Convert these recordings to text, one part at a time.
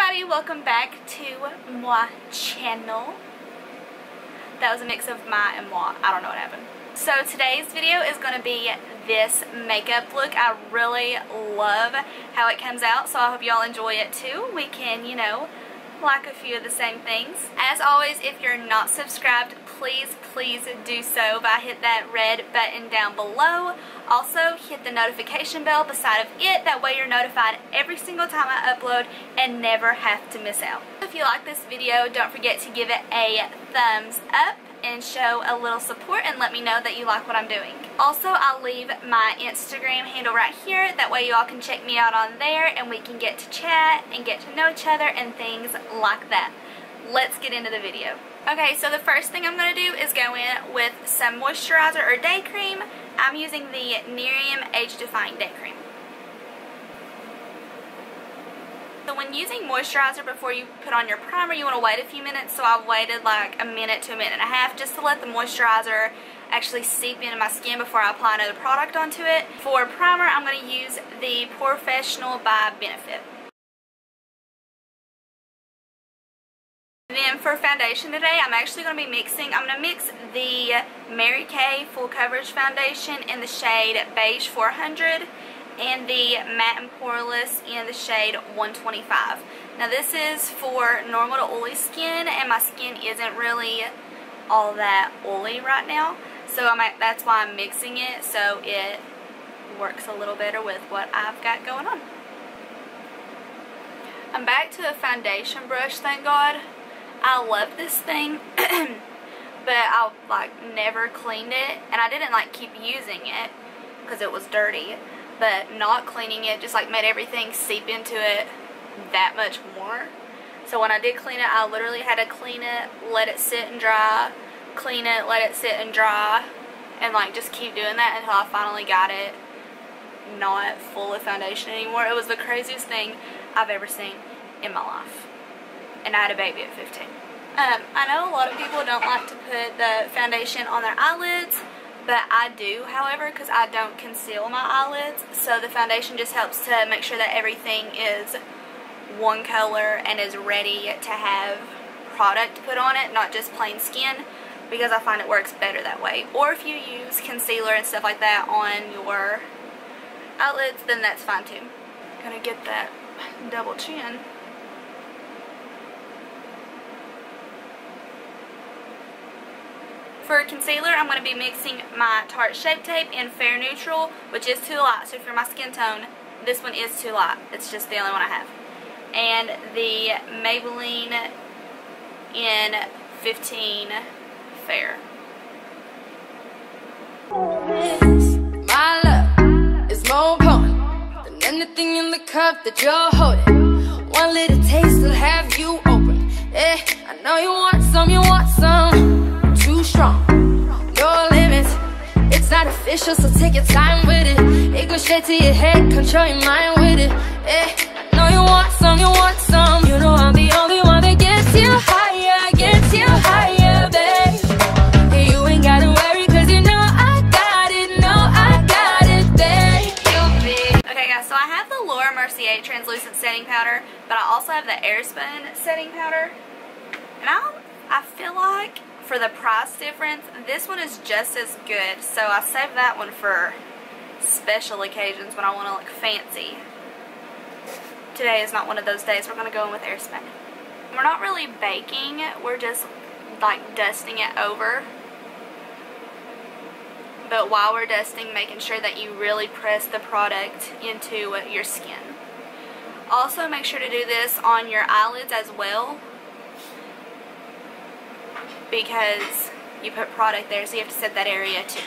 everybody, welcome back to my channel. That was a mix of my and moi. I don't know what happened. So today's video is going to be this makeup look. I really love how it comes out, so I hope y'all enjoy it too. We can, you know, like a few of the same things. As always, if you're not subscribed, please do so by hit that red button down below. Also hit the notification bell beside of it, that way you're notified every single time I upload and never have to miss out. If you like this video, don't forget to give it a thumbs up and show a little support and let me know that you like what I'm doing. Also, I'll leave my Instagram handle right here, that way you all can check me out on there and we can get to chat and get to know each other and things like that. Let's get into the video. Okay, so the first thing I'm going to do is go in with some moisturizer or day cream. I'm using the Nerium Age Defying Day Cream. So when using moisturizer before you put on your primer, you want to wait a few minutes. So I waited like a minute to a minute and a half just to let the moisturizer actually seep into my skin before I apply another product onto it. For primer, I'm going to use the Professional by Benefit. Then for foundation today, I'm actually going to be mixing, I'm going to mix the Mary Kay Full Coverage Foundation in the shade Beige 400 and the Matte and Poreless in the shade 125. Now this is for normal to oily skin, and my skin isn't really all that oily right now, so that's why I'm mixing it so it works a little better with what I've got going on. I'm back to a foundation brush, thank God. I love this thing, but I never cleaned it, and I didn't keep using it because it was dirty, but not cleaning it just made everything seep into it that much more. So when I did clean it, I literally had to clean it, let it sit and dry, clean it, let it sit and dry, and just keep doing that until I finally got it not full of foundation anymore. It was the craziest thing I've ever seen in my life. And I had a baby at 15. I know a lot of people don't like to put the foundation on their eyelids, but I do, however, because I don't conceal my eyelids. So the foundation just helps to make sure that everything is one color and is ready to have product put on it, not just plain skin, because I find it works better that way. Or if you use concealer and stuff like that on your eyelids, then that's fine too. Gonna get that double chin. For concealer, I'm going to be mixing my Tarte Shape Tape in Fair Neutral, which is too light. So if you're my skin tone, this one is too light. It's just the only one I have. And the Maybelline in 15 Fair. My love is more potent than anything in the cup that you're holding. One little taste will have you open. Eh, I know you want some. Too strong, no limits. It's not official, so take your time with it. It goes straight to your head, control your mind with it. I know you want some. You know I'm the only one that gets you higher, babe. You ain't gotta worry, cause you know I got it, babe. Okay guys, so I have the Laura Mercier translucent setting powder, but I also have the Airspun setting powder. And I feel like for the price difference, this one is just as good, so I saved that one for special occasions when I want to look fancy. Today is not one of those days. We're going to go in with Airspun. We're not really baking, we're just dusting it over. But while we're dusting, making sure that you really press the product into your skin. Also, make sure to do this on your eyelids as well, because you put product there, so you have to set that area too.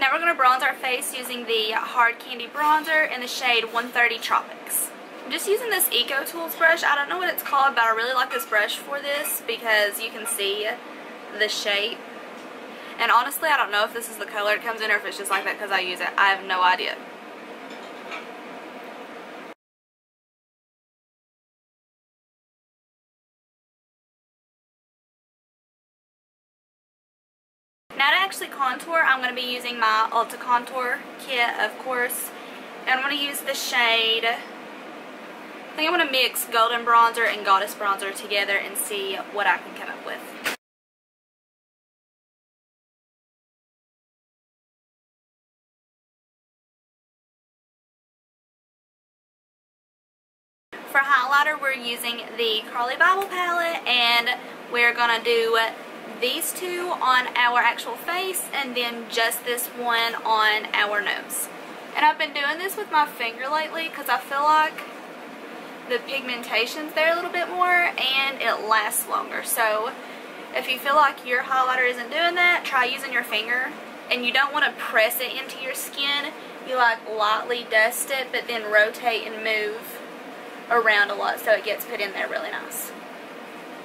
Now we're going to bronze our face using the Hard Candy Bronzer in the shade 130 Tropics. I'm just using this Eco Tools brush. I don't know what it's called, but I really like this brush for this because you can see the shape. And honestly, I don't know if this is the color it comes in or if it's just like that because I use it. I have no idea. Now to actually contour, I'm going to be using my Ulta Contour kit, of course. And I'm going to use the shade I think I'm going to mix Golden Bronzer and Goddess Bronzer together and see what I can come up with. For highlighter, we're using the Carly Bible palette, and we're going to do these two on our actual face and then just this one on our nose. And I've been doing this with my finger lately because I feel like the pigmentation's there a little bit more and it lasts longer. So if you feel like your highlighter isn't doing that, try using your finger. And you don't want to press it into your skin. You like lightly dust it but then rotate and move around a lot so it gets put in there really nice.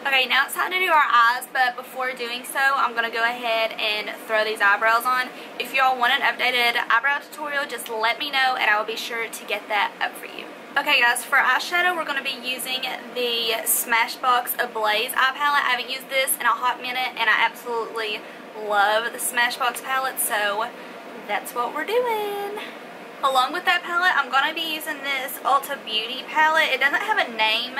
Okay, now it's time to do our eyes, but before doing so, I'm going to go ahead and throw these eyebrows on. If y'all want an updated eyebrow tutorial, just let me know and I will be sure to get that up for you. Okay guys, for eyeshadow, we're going to be using the Smashbox Ablaze eye palette. I haven't used this in a hot minute and I absolutely love the Smashbox palette, so that's what we're doing. Along with that palette, I'm going to be using this Ulta Beauty palette. It doesn't have a name.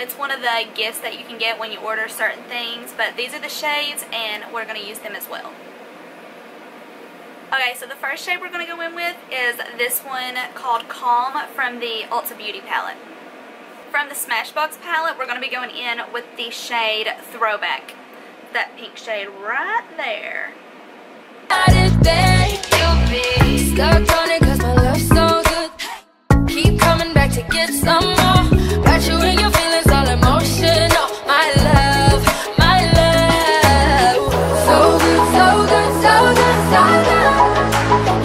It's one of the gifts that you can get when you order certain things, but these are the shades and we're going to use them as well. Okay, so the first shade we're going to go in with is this one called Calm from the Ulta Beauty palette. From the Smashbox palette, we're going to be going in with the shade Throwback. That pink shade right there. Stuck on it 'cause my love's so good. Keep coming back to get some more. Got you in your feelings, all emotional. My love, my love. So good, so good, so good, so good.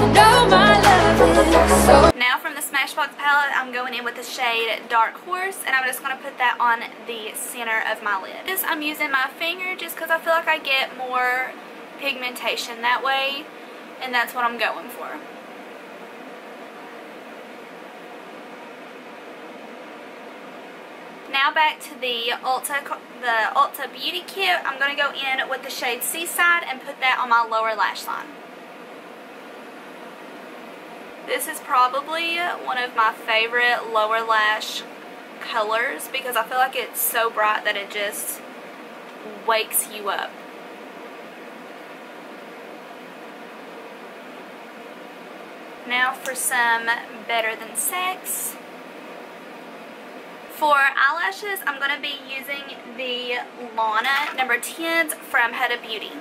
You know my love is so. Now from the Smashbox palette, I'm going in with the shade Dark Horse, and I'm just going to put that on the center of my lid. This I'm using my finger just because I feel like I get more pigmentation that way, and that's what I'm going for. Now back to the Ulta Beauty Kit. I'm going to go in with the shade Seaside and put that on my lower lash line. This is probably one of my favorite lower lash colors because I feel like it's so bright that it just wakes you up. Now for some Better Than Sex. For eyelashes, I'm going to be using the Lana number 10s from Huda Beauty.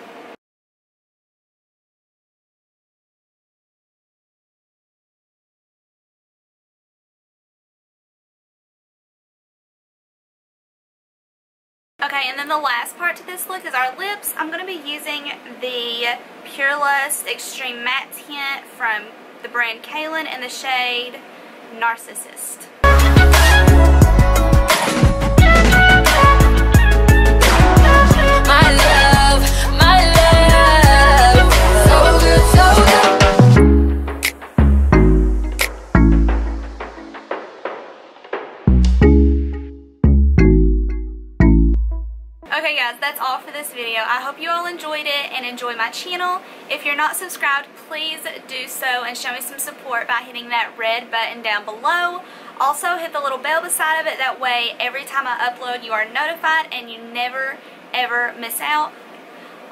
Okay, and then the last part to this look is our lips. I'm going to be using the Pure Lust Extreme Matte Tint from the brand Kaylin in the shade Narcissist. Okay guys, that's all for this video. I hope you all enjoyed it and enjoy my channel. If you're not subscribed, please do so and show me some support by hitting that red button down below. Also hit the little bell beside of it, that way every time I upload you are notified and you never ever miss out.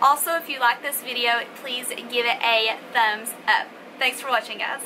Also, if you like this video, please give it a thumbs up. Thanks for watching guys.